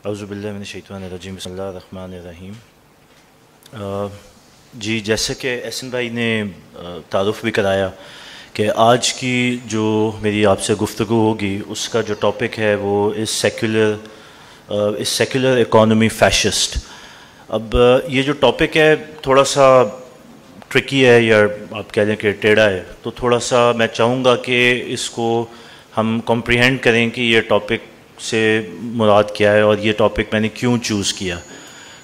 औज़ुबिल्लाहि मिनश्शैतानिर्रजीम बिस्मिल्लाहिर्रहमानिर्रहीम। जी, जैसे कि एहसन भाई ने तारुफ़ भी कराया कि आज की जो मेरी आपसे गुफ्तगू होगी उसका जो टॉपिक है वो इस सेक्युलर इकॉनमी फैशिस्ट। अब ये जो टॉपिक है थोड़ा सा ट्रिकी है या आप कह लें कि टेढ़ा है, तो थोड़ा सा मैं चाहूँगा कि इसको हम कॉम्प्रिहेंड करें कि ये टॉपिक से मुराद क्या है और ये टॉपिक मैंने क्यों चूज़ किया,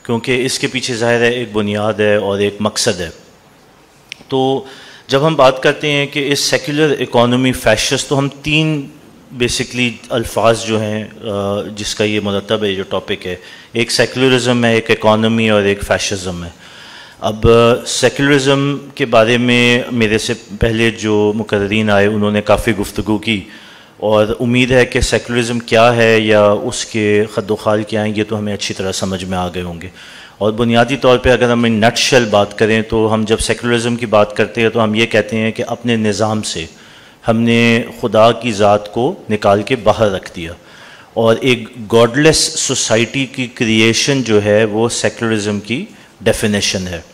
क्योंकि इसके पीछे ज़ाहिर है एक बुनियाद है और एक मकसद है। तो जब हम बात करते हैं कि इस सेक्युलर इकॉनमी फैशिस्ट, तो हम तीन बेसिकली अल्फाज जो हैं जिसका ये मुरतब है, जो टॉपिक है, एक सेक्युलरिज़म है, एक इकॉनमी और एक फैशिज़म है। अब सेक्युलरिज़म के बारे में मेरे से पहले जो मुकर्रीन आए उन्होंने काफ़ी गुफ्तगू की और उम्मीद है कि सेक्युलरिज़म क्या है या उसके खद्दोखाल क्या हैं ये तो हमें अच्छी तरह समझ में आ गए होंगे। और बुनियादी तौर पे अगर हम नटशेल बात करें तो हम जब सेक्युलरिज़म की बात करते हैं तो हम ये कहते हैं कि अपने निज़ाम से हमने खुदा की ज़ात को निकाल के बाहर रख दिया और एक गॉडलेस सोसाइटी की क्रिएशन जो है वो सेक्युलरिज़म की डेफिनेशन है।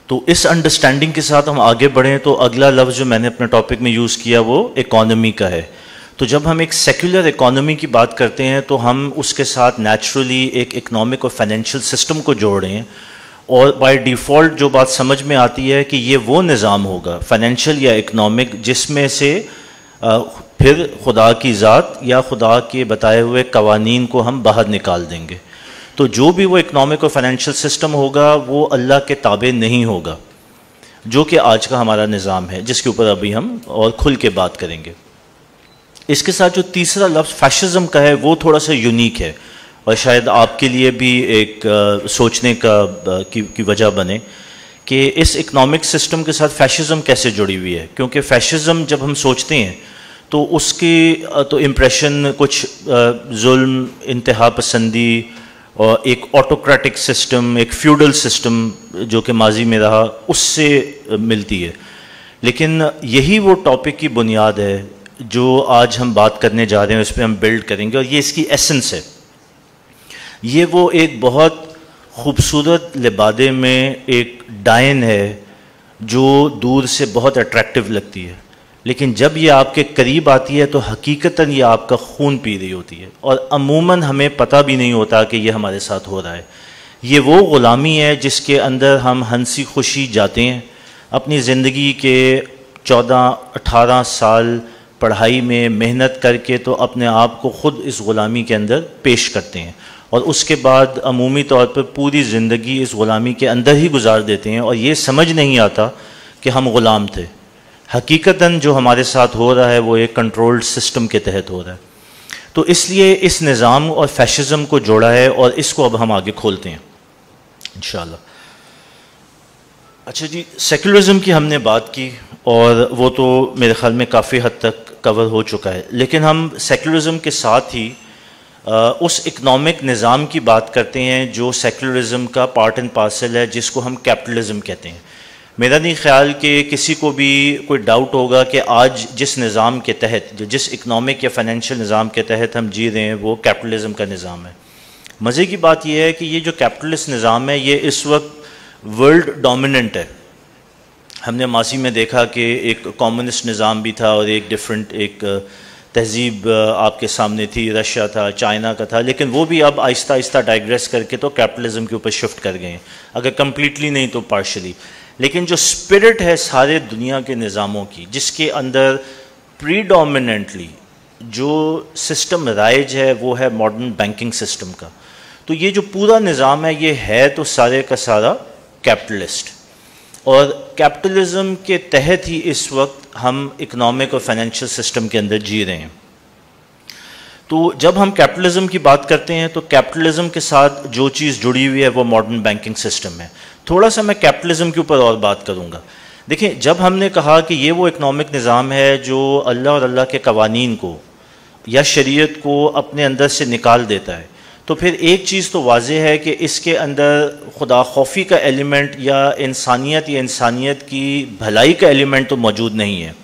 तो इस अंडरस्टैंडिंग के साथ हम आगे बढ़ें तो अगला लफ्ज़ जो मैंने अपने टॉपिक में यूज़ किया वो इकॉनमी का है। तो जब हम एक सेक्युलर इकॉनमी की बात करते हैं तो हम उसके साथ नेचुरली एक इकनॉमिक और फाइनेंशियल सिस्टम को जोड़ रहे हैं और बाय डिफ़ॉल्ट जो बात समझ में आती है कि ये वो निज़ाम होगा फाइनेंशियल या इकनॉमिक जिसमें से फिर खुदा की ज़ात या खुदा के बताए हुए कवानीन को हम बाहर निकाल देंगे। तो जो भी वो इकनॉमिक और फाइनेंशियल सिस्टम होगा वो अल्लाह के ताबे नहीं होगा, जो कि आज का हमारा निज़ाम है, जिसके ऊपर अभी हम और खुल के बात करेंगे। इसके साथ जो तीसरा लफ्ज़ फैशिज़म का है वो थोड़ा सा यूनिक है और शायद आपके लिए भी एक सोचने की वजह बने कि इस इकनॉमिक सिस्टम के साथ फैशिज़म कैसे जुड़ी हुई है। क्योंकि फैशिज़म जब हम सोचते हैं तो उसकी तो इम्प्रेशन कुछ जुल्म, इंतहा पसंदी और एक ऑटोक्रेटिक सिस्टम, एक फ्यूडल सिस्टम जो कि माजी में रहा, उससे मिलती है। लेकिन यही वो टॉपिक की बुनियाद है जो आज हम बात करने जा रहे हैं, उस पर हम बिल्ड करेंगे और ये इसकी एसेंस है। ये वो एक बहुत खूबसूरत लिबादे में एक डायन है जो दूर से बहुत अट्रैक्टिव लगती है, लेकिन जब ये आपके करीब आती है तो हकीकतन ये आपका खून पी रही होती है और अमूमन हमें पता भी नहीं होता कि ये हमारे साथ हो रहा है। ये वो ग़ुलामी है जिसके अंदर हम हंसी खुशी जाते हैं, अपनी ज़िंदगी के 14-18 साल पढ़ाई में मेहनत करके तो अपने आप को ख़ुद इस ग़ुलामी के अंदर पेश करते हैं और उसके बाद अमूमी तौर पर पूरी ज़िंदगी इस ग़ुलामी के अंदर ही गुजार देते हैं और ये समझ नहीं आता कि हम ग़ुलाम थे। हकीकतन जो हमारे साथ हो रहा है वो एक कंट्रोल्ड सिस्टम के तहत हो रहा है। तो इसलिए इस निज़ाम और फैशिज़म को जोड़ा है और इसको अब हम आगे खोलते हैं इंशाअल्लाह। अच्छा जी, सेक्युलरिज़म की हमने बात की और वो तो मेरे ख्याल में काफ़ी हद तक कवर हो चुका है, लेकिन हम सेक्युलरिज़म के साथ ही उस इकनॉमिक निज़ाम की बात करते हैं जो सेक्युलरिज़म का पार्ट एंड पार्सल है, जिसको हम कैपिटलिज़म कहते हैं। मेरा नहीं ख्याल कि किसी को भी कोई डाउट होगा कि आज जिस निज़ाम के तहत, जिस इकनॉमिक या फाइनेंशियल निज़ाम के तहत हम जी रहे हैं वो कैपिटलिज़म का निज़ाम है। मज़े की बात यह है कि ये जो कैपिटलिस्ट निज़ाम है ये इस वक्त वर्ल्ड डोमिनेंट है। हमने मासी में देखा कि एक कम्युनिस्ट निज़ाम भी था और एक डिफरेंट एक तहजीब आपके सामने थी, रशिया था, चाइना का था, लेकिन वो भी अब आहिस्ता आहिस्ता डाइग्रेस करके तो कैपिटलिज़म के ऊपर शिफ्ट कर गए हैं, अगर कम्प्लीटली नहीं तो पार्शली। लेकिन जो स्पिरिट है सारे दुनिया के निज़ामों की, जिसके अंदर प्रीडोमिनेंटली जो सिस्टम राइज है वो है मॉडर्न बैंकिंग सिस्टम का। तो ये जो पूरा निज़ाम है ये है तो सारे का सारा कैपिटलिस्ट, और कैपिटलिज़म के तहत ही इस वक्त हम इकनॉमिक और फाइनेंशियल सिस्टम के अंदर जी रहे हैं। तो जब हम कैपिटलिज़म की बात करते हैं तो कैपिटलिज़म के साथ जो चीज़ जुड़ी हुई है वो मॉडर्न बैंकिंग सिस्टम है। थोड़ा सा मैं कैपिटलिज़म के ऊपर और बात करूँगा। देखिए, जब हमने कहा कि ये वो इकनॉमिक निज़ाम है जो अल्लाह और अल्लाह के कवानीन को या शरीयत को अपने अंदर से निकाल देता है, तो फिर एक चीज़ तो वाज़ेह है कि इसके अंदर खुदा खौफी का एलिमेंट या इंसानियत की भलाई का एलिमेंट तो मौजूद नहीं है।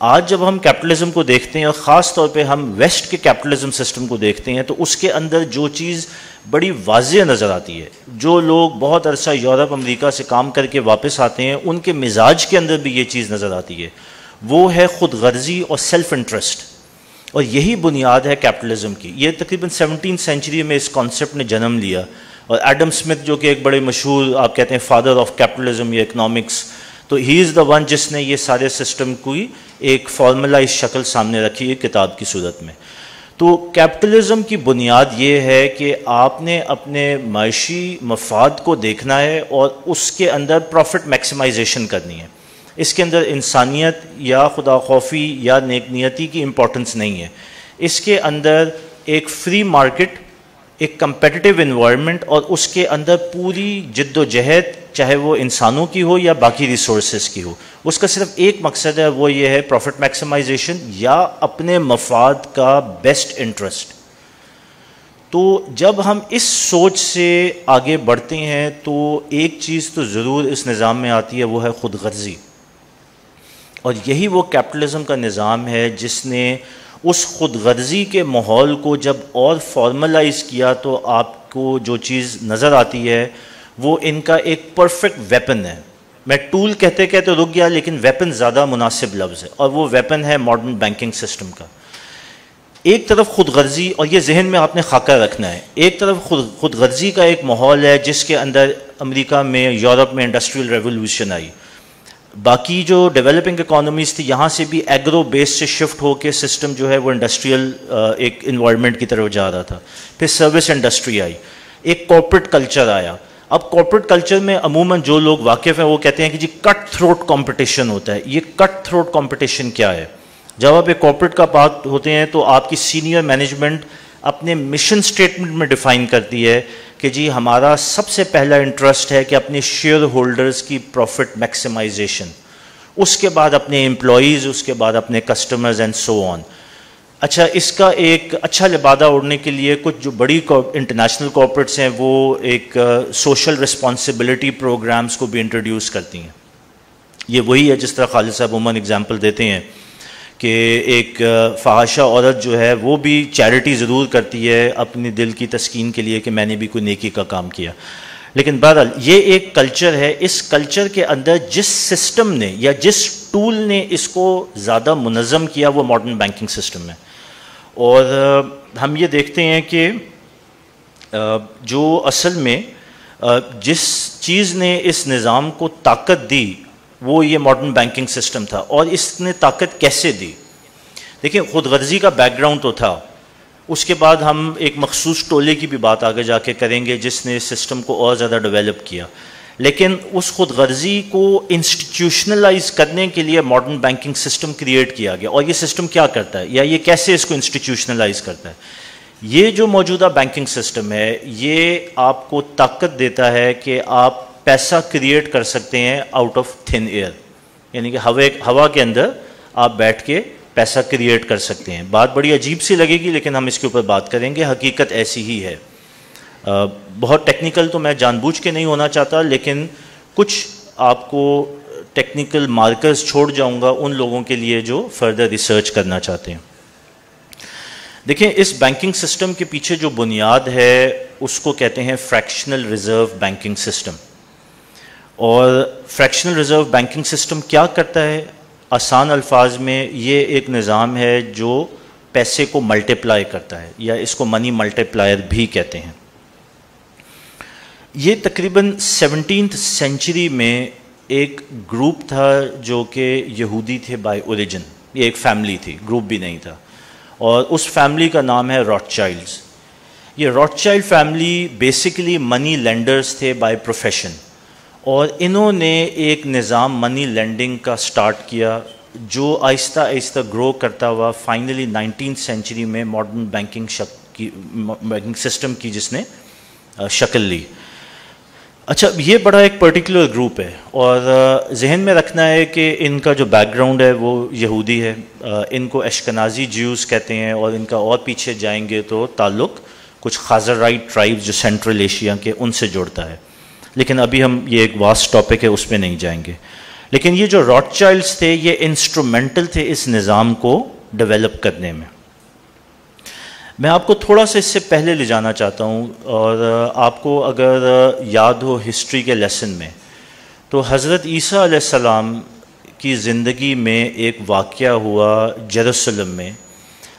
आज जब हम कैपिटलिज्म को देखते हैं और ख़ास तौर पे हम वेस्ट के कैपिटलिज्म सिस्टम को देखते हैं, तो उसके अंदर जो चीज़ बड़ी वाज़ेह नज़र आती है, जो लोग बहुत अरसा यूरोप अमेरिका से काम करके वापस आते हैं उनके मिजाज के अंदर भी ये चीज़ नज़र आती है, वो है ख़ुद गर्जी और सेल्फ इंटरेस्ट। और यही बुनियाद है कैपिटलिज्म की। ये तकरीबन 17वीं सेंचुरी में इस कॉन्सेप्ट ने जन्म लिया, और एडम स्मिथ जो कि एक बड़े मशहूर, आप कहते हैं फादर ऑफ कैपिटलिज्म या इकनॉमिक्स, तो ही इज़ द वन जिसने ये सारे सिस्टम की एक फॉर्मलाइज शक्ल सामने रखी है किताब की सूरत में। तो कैपिटलिज्म की बुनियाद ये है कि आपने अपने माशी मफाद को देखना है और उसके अंदर प्रॉफिट मैक्सिमाइजेशन करनी है। इसके अंदर इंसानियत या खुदा खौफी या नेकनियती की इम्पोर्टेंस नहीं है। इसके अंदर एक फ्री मार्केट, एक कंपेटिटिव इन्वायरमेंट और उसके अंदर पूरी जिद्दोजहद, चाहे वो इंसानों की हो या बाकी रिसोर्सेज की हो, उसका सिर्फ एक मकसद है, वो ये है प्रॉफिट मैक्सिमाइजेशन या अपने मफाद का बेस्ट इंटरेस्ट। तो जब हम इस सोच से आगे बढ़ते हैं तो एक चीज़ तो ज़रूर इस निज़ाम में आती है, वो है ख़ुद गर्जी। और यही वो कैपिटलिज्म का निज़ाम है जिसने उस खुद गर्जी के माहौल को जब और फॉर्मलाइज किया, तो आपको जो चीज़ नज़र आती है वो इनका एक परफेक्ट वेपन है। मैं टूल कहते कहते रुक गया, लेकिन वेपन ज़्यादा मुनासिब लफ्ज़ है, और वो वेपन है मॉडर्न बैंकिंग सिस्टम का। एक तरफ खुद गर्जी, और ये जहन में आपने खाका रखना है, एक तरफ खुद गर्जी का एक माहौल है जिसके अंदर अमेरिका में, यूरोप में इंडस्ट्रियल रेवोल्यूशन आई, बाकी जो डेवलपिंग इकोनॉमीज़ थी यहाँ से भी एग्रो बेस से शिफ्ट होकर सिस्टम जो है वो इंडस्ट्रियल एक इन्वायरमेंट की तरफ जा रहा था। फिर सर्विस इंडस्ट्री आई, एक कॉर्पोरेट कल्चर आया। अब कॉर्पोरेट कल्चर में अमूमन जो लोग वाकिफ़ हैं वो कहते हैं कि जी कट थ्रोट कंपटीशन होता है। ये कट थ्रोट कंपटीशन क्या है? जब आप एक कॉर्पोरेट का पार्ट होते हैं तो आपकी सीनियर मैनेजमेंट अपने मिशन स्टेटमेंट में डिफ़ाइन करती है कि जी हमारा सबसे पहला इंटरेस्ट है कि अपने शेयर होल्डर्स की प्रॉफिट मैक्सिमाइजेशन, उसके बाद अपने एम्प्लॉयज़, उसके बाद अपने कस्टमर्स एंड सो ऑन। अच्छा, इसका एक अच्छा लिबादा उड़ने के लिए कुछ जो बड़ी इंटरनेशनल कॉर्पोरेट्स हैं वो एक सोशल रिस्पॉन्सिबिलिटी प्रोग्राम्स को भी इंट्रोड्यूस करती हैं। ये वही है जिस तरह खालिद साहब उमन एग्जाम्पल देते हैं कि एक फ़हाशा औरत जो है वो भी चैरिटी ज़रूर करती है अपने दिल की तस्कीन के लिए कि मैंने भी कोई नेकी का काम किया। लेकिन बहरहाल ये एक कल्चर है, इस कल्चर के अंदर जिस सिस्टम ने या जिस टूल ने इसको ज़्यादा मुनज़्ज़म किया वो मॉडर्न बैंकिंग सिस्टम है। और हम ये देखते हैं कि जो असल में जिस चीज़ ने इस निज़ाम को ताकत दी वो ये मॉडर्न बैंकिंग सिस्टम था। और इसने ताकत कैसे दी? देखिए, खुद गर्जी का बैकग्राउंड तो था, उसके बाद हम एक मखसूस टोले की भी बात आगे जाके करेंगे जिसने इस सिस्टम को और ज़्यादा डेवलप किया। लेकिन उस खुद गर्जी को इंस्टीट्यूशनलाइज करने के लिए मॉडर्न बैंकिंग सिस्टम क्रिएट किया गया। और ये सिस्टम क्या करता है या ये कैसे इसको इंस्टीट्यूशनलाइज करता है? ये जो मौजूदा बैंकिंग सिस्टम है ये आपको ताकत देता है कि आप पैसा क्रिएट कर सकते हैं आउट ऑफ थिन एयर, यानी कि हवा के अंदर आप बैठ के पैसा क्रिएट कर सकते हैं। बात बड़ी अजीब सी लगेगी लेकिन हम इसके ऊपर बात करेंगे, हकीकत ऐसी ही है। बहुत टेक्निकल तो मैं जानबूझ के नहीं होना चाहता, लेकिन कुछ आपको टेक्निकल मार्कर्स छोड़ जाऊंगा उन लोगों के लिए जो फर्दर रिसर्च करना चाहते हैं। देखिए, इस बैंकिंग सिस्टम के पीछे जो बुनियाद है उसको कहते हैं फ्रैक्शनल रिजर्व बैंकिंग सिस्टम। और फ्रैक्शनल रिजर्व बैंकिंग सिस्टम क्या करता है? आसान अल्फाज में ये एक निज़ाम है जो पैसे को मल्टीप्लाई करता है, या इसको मनी मल्टीप्लायर भी कहते हैं। ये तकरीबन 17वीं सेंचुरी में एक ग्रुप था जो कि यहूदी थे बाय ओरिजिन। ये एक फैमिली थी, ग्रुप भी नहीं था, और उस फैमिली का नाम है रॉथशाइल्ड्स। ये रॉथशाइल्ड फैमिली बेसिकली मनी लेंडर्स थे बाय प्रोफेशन, और इन्होंने एक निज़ाम मनी लेंडिंग का स्टार्ट किया जो आहिस्ता आहिस्ता ग्रो करता हुआ फाइनली 19वीं सेंचुरी में मॉडर्न बैंकिंग सिस्टम की जिसने शक्ल ली। अच्छा, ये बड़ा एक पर्टिकुलर ग्रुप है और जहन में रखना है कि इनका जो बैकग्राउंड है वो यहूदी है। इनको अश्केनाज़ी ज्यूज़ कहते हैं, और इनका और पीछे जाएंगे तो ताल्लुक़ कुछ खाज़राइट ट्राइब्स जो सेंट्रल एशिया के उनसे जुड़ता है। लेकिन अभी हम ये एक वास्ट टॉपिक है, उस पर नहीं जाएंगे। लेकिन ये जो रॉथचाइल्ड्स थे ये इंस्ट्रूमेंटल थे इस निज़ाम को डेवलप करने में। मैं आपको थोड़ा सा इससे पहले ले जाना चाहता हूँ, और आपको अगर याद हो हिस्ट्री के लेसन में, तो हज़रत ईसा अलैहिस्सलाम की ज़िंदगी में एक वाक़या हुआ जेरूसलम में,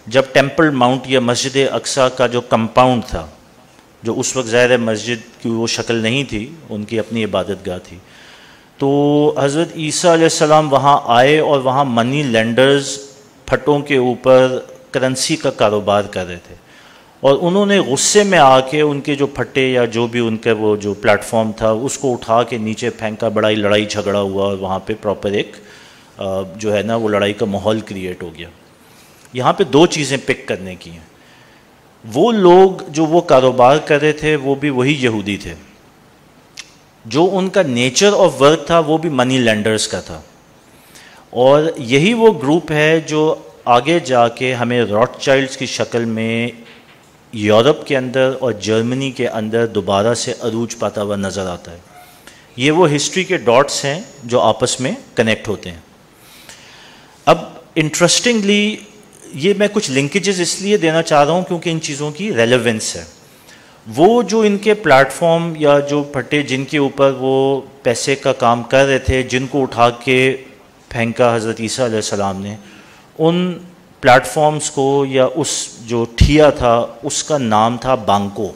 जब टेंपल माउंट या मस्जिद अक्सा का जो कंपाउंड था, जो उस वक्त ज़ाहिर मस्जिद की वो शक्ल नहीं थी, उनकी अपनी इबादत गाह थी, तो हज़रत ईसा अलैहिस्सलाम वहाँ आए और वहाँ मनी लेंडर्स फटों के ऊपर करेंसी का कारोबार कर रहे थे, और उन्होंने गुस्से में आके उनके जो फटे या जो भी उनका वो जो प्लेटफॉर्म था उसको उठा के नीचे फेंका, बड़ा ही लड़ाई झगड़ा हुआ, और वहाँ पे प्रॉपर एक जो है ना वो लड़ाई का माहौल क्रिएट हो गया। यहाँ पे दो चीज़ें पिक करने की हैं। वो लोग जो वो कारोबार कर रहे थे वो भी वही यहूदी थे, जो उनका नेचर ऑफ वर्क था वो भी मनी लेंडर्स का था, और यही वो ग्रुप है जो आगे जाके हमें रॉथचाइल्ड्स की शक्ल में यूरोप के अंदर और जर्मनी के अंदर दोबारा से अरूज पाता हुआ नज़र आता है। ये वो हिस्ट्री के डॉट्स हैं जो आपस में कनेक्ट होते हैं। अब इंटरेस्टिंगली ये मैं कुछ लिंकेजेस इसलिए देना चाह रहा हूँ क्योंकि इन चीज़ों की रेलेवेंस है। वो जो इनके प्लेटफॉर्म या जो फटे जिनके ऊपर वो पैसे का काम कर रहे थे, जिनको उठा के फेंका हज़रत ईसा अलैहिस्सलाम ने, उन प्लेटफॉर्म्स को या उस जो ठिया था उसका नाम था बांको,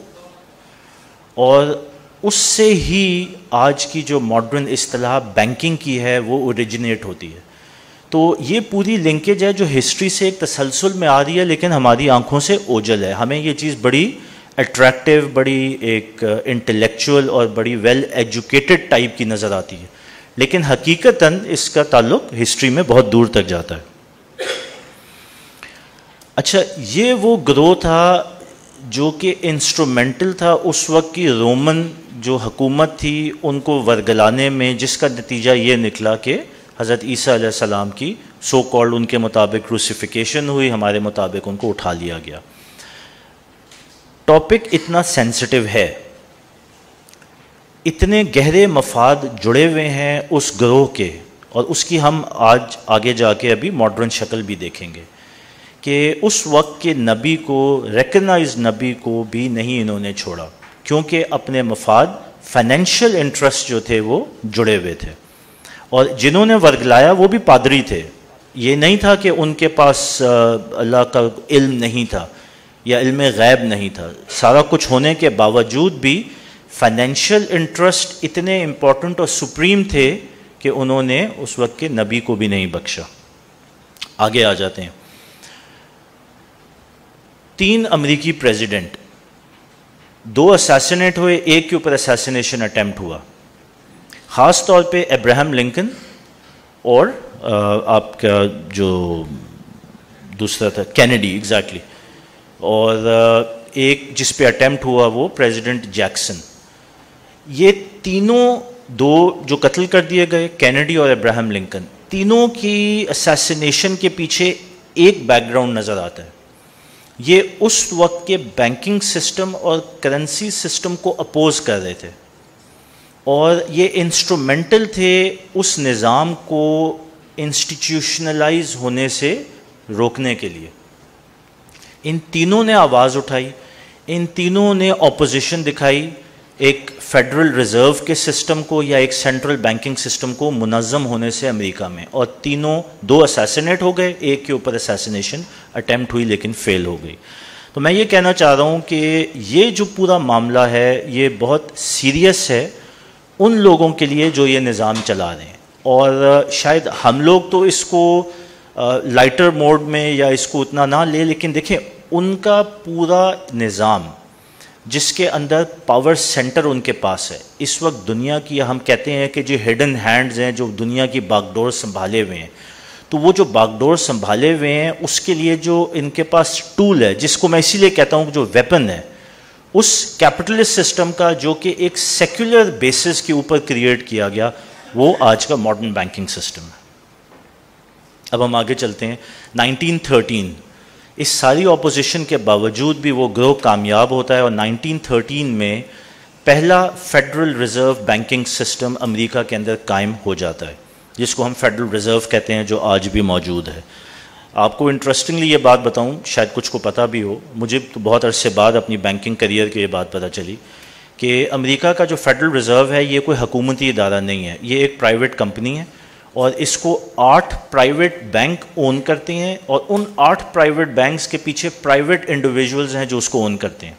और उससे ही आज की जो मॉडर्न इस्तिलाह बैंकिंग की है वो ओरिजिनेट होती है। तो ये पूरी लिंकेज है जो हिस्ट्री से एक तसलसल में आ रही है, लेकिन हमारी आंखों से ओझल है। हमें ये चीज़ बड़ी अट्रैक्टिव, बड़ी एक इंटेलेक्चुअल और बड़ी वेल एजुकेटेड टाइप की नज़र आती है, लेकिन हकीकतन इसका ताल्लुक हिस्ट्री में बहुत दूर तक जाता है। अच्छा, ये वो ग्रोह था जो कि इंस्ट्रूमेंटल था उस वक्त की रोमन जो हुकूमत थी उनको वर्गलाने में, जिसका नतीजा ये निकला कि हज़रत ईसा अलैहिस्सलाम की सो कॉल्ड उनके मुताबिक क्रूसिफिकेशन हुई, हमारे मुताबिक उनको उठा लिया गया। टॉपिक इतना सेंसिटिव है, इतने गहरे मफाद जुड़े हुए हैं उस ग्रोह के, और उसकी हम आज आगे जाके अभी मॉडर्न शक्ल भी देखेंगे कि उस वक्त के नबी को, रिकग्नाइज नबी को भी नहीं इन्होंने छोड़ा, क्योंकि अपने मफाद फाइनेंशियल इंटरेस्ट जो थे वो जुड़े हुए थे, और जिन्होंने वर्गलाया वो भी पादरी थे। ये नहीं था कि उनके पास अल्लाह का इल्म नहीं था या इल्म गैब नहीं था, सारा कुछ होने के बावजूद भी फाइनेंशियल इंटरेस्ट इतने इम्पोर्टेंट और सुप्रीम थे कि उन्होंने उस वक्त के नबी को भी नहीं बख्शा। आगे आ जाते हैं। 3 अमेरिकी प्रेसिडेंट, 2 असैसिनेट हुए, एक के ऊपर असैसिनेशन अटेम्प्ट हुआ, ख़ास तौर पे अब्राहम लिंकन और आपका जो दूसरा था कैनेडी, एग्जैक्टली, और एक जिस पे अटेम्प्ट हुआ वो प्रेसिडेंट जैक्सन। ये तीनों, 2 जो कत्ल कर दिए गए, कैनेडी और अब्राहम लिंकन, तीनों की असैसिनेशन के पीछे एक बैकग्राउंड नज़र आता है। ये उस वक्त के बैंकिंग सिस्टम और करेंसी सिस्टम को अपोज कर रहे थे, और ये इंस्ट्रूमेंटल थे उस निज़ाम को इंस्टीट्यूशनलाइज होने से रोकने के लिए। इन तीनों ने आवाज़ उठाई, इन तीनों ने ऑपोजिशन दिखाई एक फेडरल रिज़र्व के सिस्टम को या एक सेंट्रल बैंकिंग सिस्टम को मुनज़्ज़म होने से अमेरिका में, और तीनों, 2 असैसिनेट हो गए, एक के ऊपर असैसिनेशन अटेम्प्ट हुई लेकिन फेल हो गई। तो मैं ये कहना चाह रहा हूँ कि ये जो पूरा मामला है ये बहुत सीरियस है उन लोगों के लिए जो ये निज़ाम चला रहे हैं, और शायद हम लोग तो इसको लाइटर मोड में या इसको उतना ना ले, लेकिन देखें उनका पूरा निज़ाम जिसके अंदर पावर सेंटर उनके पास है इस वक्त दुनिया की, हम कहते हैं कि जो हिडन हैंड्स हैं, जो दुनिया की बागडोर संभाले हुए हैं, तो वो जो बागडोर संभाले हुए हैं उसके लिए जो इनके पास टूल है, जिसको मैं इसीलिए कहता हूँ जो वेपन है, उस कैपिटलिस्ट सिस्टम का जो कि एक सेक्युलर बेसिस के ऊपर क्रिएट किया गया, वो आज का मॉडर्न बैंकिंग सिस्टम है। अब हम आगे चलते हैं। 1913, इस सारी ऑपोजिशन के बावजूद भी वो ग्रोह कामयाब होता है, और 1913 में पहला federal reserve banking system America के अंदर कायम हो जाता है। जिसको हम फेडरल रिज़र्व कहते हैं, जो आज भी मौजूद है। आपको इंटरेस्टिंगली ये बात बताऊं, शायद कुछ को पता भी हो, मुझे तो बहुत अरसे बाद अपनी बैंकिंग करियर की ये बात पता चली कि अमेरिका का जो फेडरल रिज़र्व है ये कोई हुकूमती इदारा नहीं है, ये एक प्राइवेट कंपनी है और इसको 8 प्राइवेट बैंक ओन करते हैं और उन 8 प्राइवेट बैंक्स के पीछे प्राइवेट इंडिविजुअल्स हैं जो उसको ओन करते हैं।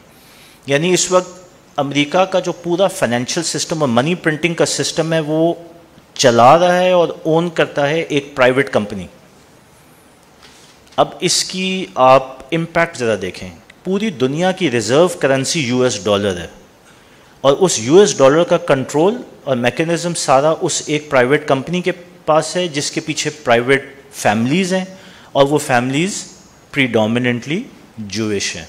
यानी इस वक्त अमेरिका का जो पूरा फाइनेंशियल सिस्टम और मनी प्रिंटिंग का सिस्टम है वो चला रहा है और ओन करता है एक प्राइवेट कंपनी। अब इसकी आप इम्पैक्ट ज़रा देखें, पूरी दुनिया की रिज़र्व करेंसी यूएस डॉलर है और उस यूएस डॉलर का कंट्रोल और मैकेनिज़्म सारा उस एक प्राइवेट कंपनी के पास है, जिसके पीछे प्राइवेट फैमिलीज़ हैं और वो फैमिलीज़ प्रीडोमिनेंटली जूइश हैं।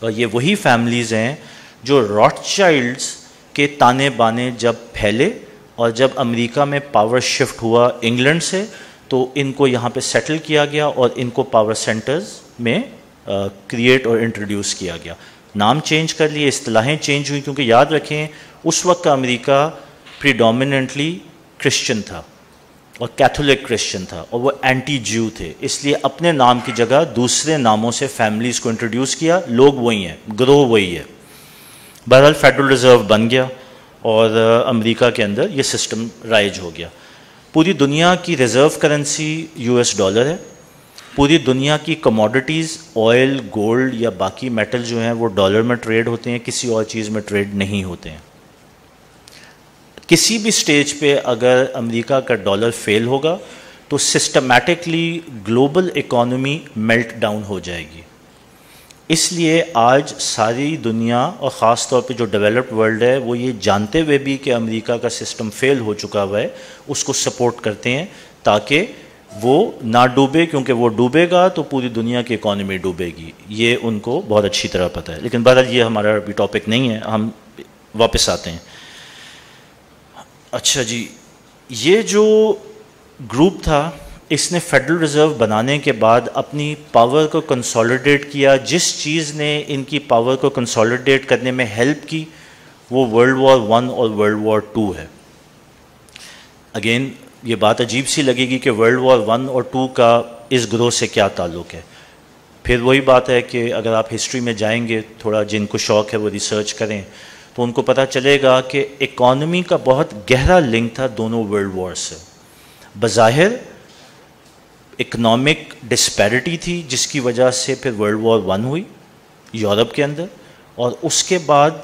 और ये वही फैमिलीज़ हैं जो रॉथशाइल्ड्स के ताने बाने जब फैले और जब अमेरिका में पावर शिफ्ट हुआ इंग्लैंड से, तो इनको यहाँ पे सेटल किया गया और इनको पावर सेंटर्स में क्रिएट और इंट्रोड्यूस किया गया। नाम चेंज कर लिए, इस्तिलाहें चेंज हुई, क्योंकि याद रखें उस वक्त का अमेरिका प्रीडोमिनेंटली क्रिश्चियन था और कैथोलिक क्रिश्चियन था और वो एंटी ज्यू थे, इसलिए अपने नाम की जगह दूसरे नामों से फैमिलीज़ को इंट्रोड्यूस किया। लोग वही हैं, ग्रोह वही है। बहरहाल फेडरल रिज़र्व बन गया और अमेरिका के अंदर ये सिस्टम राइज हो गया। पूरी दुनिया की रिज़र्व करेंसी यूएस डॉलर है। पूरी दुनिया की कमोडिटीज़, ऑयल, गोल्ड या बाकी मेटल जो हैं वो डॉलर में ट्रेड होते हैं, किसी और चीज़ में ट्रेड नहीं होते हैं। किसी भी स्टेज पे अगर अमेरिका का डॉलर फेल होगा तो systematically global economy melt down हो जाएगी। इसलिए आज सारी दुनिया और ख़ास तौर पे जो डेवलप्ड वर्ल्ड है वो ये जानते हुए भी कि अमेरिका का सिस्टम फेल हो चुका हुआ है, उसको सपोर्ट करते हैं ताकि वो ना डूबे, क्योंकि वो डूबेगा तो पूरी दुनिया की इकॉनमी डूबेगी। ये उनको बहुत अच्छी तरह पता है। लेकिन बहरहाल ये हमारा अभी टॉपिक नहीं है, हम वापस आते हैं। अच्छा जी, ये जो ग्रुप था इसने फेडरल रिज़र्व बनाने के बाद अपनी पावर को कंसोलिडेट किया। जिस चीज़ ने इनकी पावर को कंसोलिडेट करने में हेल्प की वो वर्ल्ड वॉर 1 और वर्ल्ड वॉर 2 है। अगेन ये बात अजीब सी लगेगी कि वर्ल्ड वॉर 1 और 2 का इस ग्रोह से क्या ताल्लुक़ है। फिर वही बात है कि अगर आप हिस्ट्री में जाएंगे, थोड़ा जिनको शौक़ है वो रिसर्च करें, तो उनको पता चलेगा कि इकॉनमी का बहुत गहरा लिंक था दोनों वर्ल्ड वॉर से। बज़ाहिर इकनॉमिक डिस्पैरिटी थी जिसकी वजह से फिर वर्ल्ड वॉर 1 हुई यूरोप के अंदर, और उसके बाद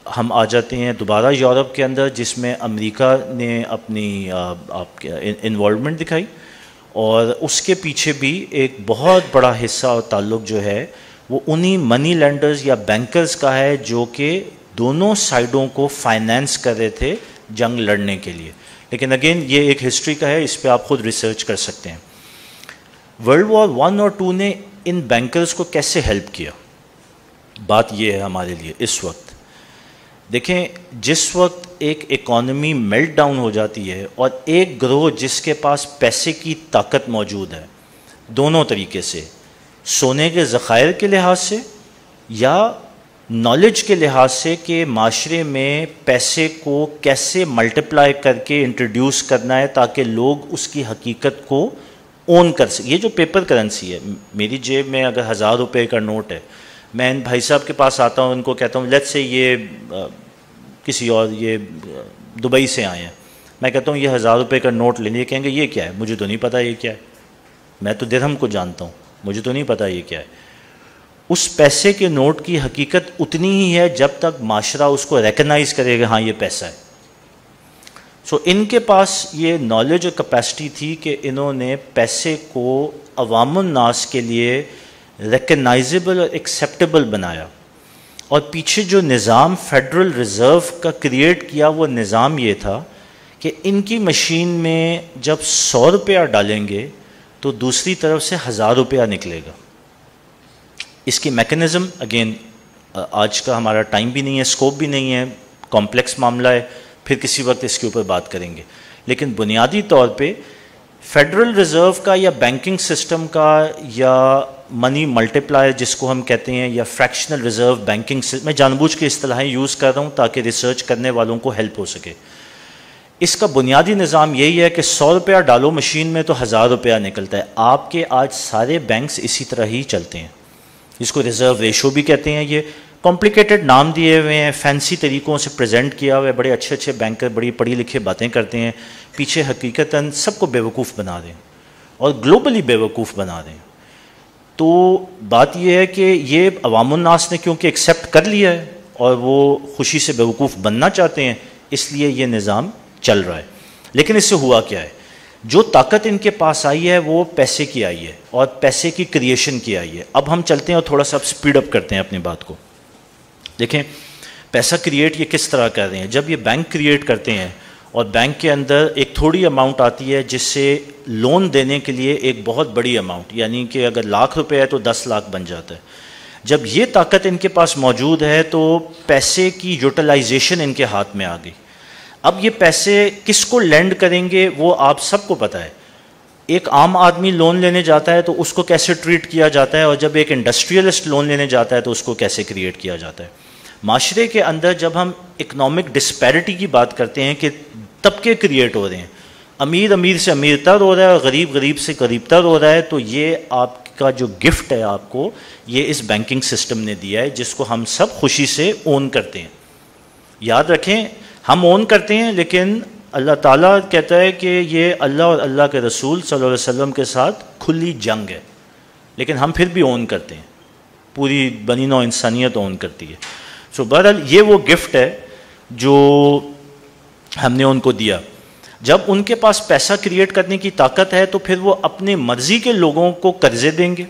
हम आ जाते हैं दोबारा यूरोप के अंदर, जिसमें अमेरिका ने अपनी इन्वॉल्वमेंट दिखाई। और उसके पीछे भी एक बहुत बड़ा हिस्सा और ताल्लुक जो है वो उन्हीं मनी लेंडर्स या बैंकर्स का है जो कि दोनों साइडों को फाइनेंस कर रहे थे जंग लड़ने के लिए। लेकिन अगेन ये एक हिस्ट्री का है, इस पर आप खुद रिसर्च कर सकते हैं। वर्ल्ड वॉर 1 और 2 ने इन बैंकर्स को कैसे हेल्प किया, बात ये है हमारे लिए इस वक्त। देखें, जिस वक्त एक इकॉनमी मेल्ट डाउन हो जाती है और एक ग्रोह जिसके पास पैसे की ताकत मौजूद है, दोनों तरीके से, सोने के ज़खायर के लिहाज से या नॉलेज के लिहाज से कि माशरे में पैसे को कैसे मल्टीप्लाई करके इंट्रोड्यूस करना है ताकि लोग उसकी हकीकत को ओन कर सकें। ये जो पेपर करेंसी है, मेरी जेब में अगर 1000 रुपये का नोट है, मैं इन भाई साहब के पास आता हूँ, इनको कहता हूँ लेट्स से ये किसी और ये दुबई से आए हैं, मैं कहता हूँ ये 1000 रुपये का नोट ले लिए, कहेंगे ये क्या है, मुझे तो नहीं पता ये क्या है, मैं तो दिरहम को जानता हूँ, मुझे तो नहीं पता ये क्या है। उस पैसे के नोट की हकीकत उतनी ही है जब तक माशरा उसको रिकग्नाइज करेगा, हाँ ये पैसा है। सो इनके पास ये नॉलेज और कैपेसिटी थी कि इन्होंने पैसे को अवामुन नास के लिए रिकग्नाइजेबल और एक्सेप्टेबल बनाया। और पीछे जो निज़ाम फेडरल रिज़र्व का क्रिएट किया वो निज़ाम ये था कि इनकी मशीन में जब 100 रुपया डालेंगे तो दूसरी तरफ से 1000 रुपया निकलेगा। इसकी मैकेनिज़्म अगेन आज का हमारा टाइम भी नहीं है, स्कोप भी नहीं है, कॉम्प्लेक्स मामला है, फिर किसी वक्त इसके ऊपर बात करेंगे। लेकिन बुनियादी तौर पे फेडरल रिज़र्व का या बैंकिंग सिस्टम का या मनी मल्टीप्लायर जिसको हम कहते हैं या फ्रैक्शनल रिज़र्व बैंकिंग, मैं जानबूझ के इस्तिलाहें यूज़ कर रहा हूँ ताकि रिसर्च करने वालों को हेल्प हो सके। इसका बुनियादी निज़ाम यही है कि 100 रुपया डालो मशीन में तो 1000 रुपया निकलता है। आपके आज सारे बैंक्स इसी तरह ही चलते हैं, इसको रिज़र्व रेशो भी कहते हैं। ये कॉम्प्लिकेटेड नाम दिए हुए हैं, फैंसी तरीक़ों से प्रेजेंट किया हुआ है, बड़े अच्छे अच्छे बैंकर बड़ी पढ़ी लिखे बातें करते हैं, पीछे हकीकतन सबको बेवकूफ़ बना दें और ग्लोबली बेवकूफ़ बना दें। तो बात यह है कि ये अवामुन्नास ने क्योंकि एक्सेप्ट कर लिया है और वो खुशी से बेवकूफ़ बनना चाहते हैं, इसलिए ये निज़ाम चल रहा है। लेकिन इससे हुआ क्या है, जो ताकत इनके पास आई है वो पैसे की आई है और पैसे की क्रिएशन की आई है। अब हम चलते हैं और थोड़ा सा स्पीड अप करते हैं अपनी बात को। देखें पैसा क्रिएट ये किस तरह कर रहे हैं। जब ये बैंक क्रिएट करते हैं और बैंक के अंदर एक थोड़ी अमाउंट आती है जिससे लोन देने के लिए एक बहुत बड़ी अमाउंट, यानी कि अगर लाख रुपए है तो 10 लाख बन जाता है। जब ये ताकत इनके पास मौजूद है तो पैसे की यूटिलाइजेशन इनके हाथ में आ गई। अब ये पैसे किसको लेंड करेंगे वो आप सबको पता है। एक आम आदमी लोन लेने जाता है तो उसको कैसे ट्रीट किया जाता है, और जब एक इंडस्ट्रियलिस्ट लोन लेने जाता है तो उसको कैसे क्रिएट किया जाता है। माशरे के अंदर जब हम इकोनॉमिक डिस्पैरिटी की बात करते हैं कि तबके क्रिएट हो रहे हैं, अमीर अमीर से अमीरतर हो रहा है और गरीब गरीब से गरीबतर हो रहा है, तो ये आपका जो गिफ्ट है आपको ये इस बैंकिंग सिस्टम ने दिया है, जिसको हम सब खुशी से ओन करते हैं। याद रखें हम ओन करते हैं, लेकिन अल्लाह ताला कहता है कि ये अल्लाह और अल्लाह के रसूल सल्लल्लाहु अलैहि वसल्लम के साथ खुली जंग है, लेकिन हम फिर भी ओन करते हैं, पूरी बनी नौ इंसानियत ओन करती है। सो बहरहाल ये वो गिफ्ट है जो हमने उनको दिया। जब उनके पास पैसा क्रिएट करने की ताकत है तो फिर वो अपने मर्जी के लोगों को कर्जे देंगे।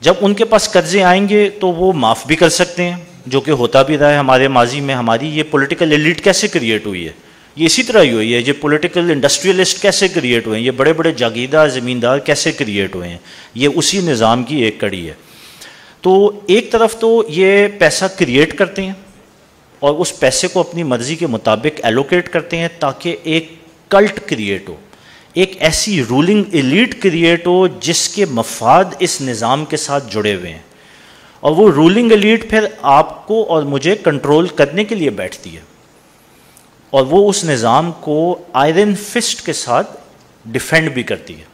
जब उनके पास कर्जे आएंगे तो वो माफ़ भी कर सकते हैं, जो कि होता भी रहा है हमारे माजी में। हमारी ये पॉलिटिकल एलिट कैसे क्रिएट हुई है, ये इसी तरह ही हुई है। ये पॉलिटिकल इंडस्ट्रियलिस्ट कैसे क्रिएट हुए हैं, ये बड़े बड़े जागीरदार ज़मींदार कैसे क्रिएट हुए हैं, ये उसी निज़ाम की एक कड़ी है। तो एक तरफ तो ये पैसा क्रिएट करते हैं और उस पैसे को अपनी मर्ज़ी के मुताबिक एलोकेट करते हैं ताकि एक कल्ट क्रिएट हो, एक ऐसी रूलिंग एलीट क्रिएट हो जिसके मफाद इस निज़ाम के साथ जुड़े हुए हैं, और वो रूलिंग एलीट फिर आपको और मुझे कंट्रोल करने के लिए बैठती है, और वो उस निज़ाम को आयरन फिस्ट के साथ डिफेंड भी करती है।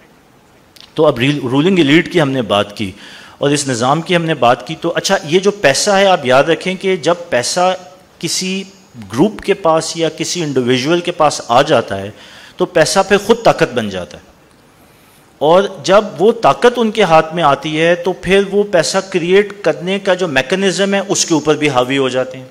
तो अब रूलिंग एलीट की हमने बात की और इस निज़ाम की हमने बात की। तो अच्छा, ये जो पैसा है आप याद रखें कि जब पैसा किसी ग्रुप के पास या किसी इंडिविजुअल के पास आ जाता है तो पैसा फिर खुद ताकत बन जाता है, और जब वो ताकत उनके हाथ में आती है तो फिर वो पैसा क्रिएट करने का जो मैकेनिज़्म है उसके ऊपर भी हावी हो जाते हैं।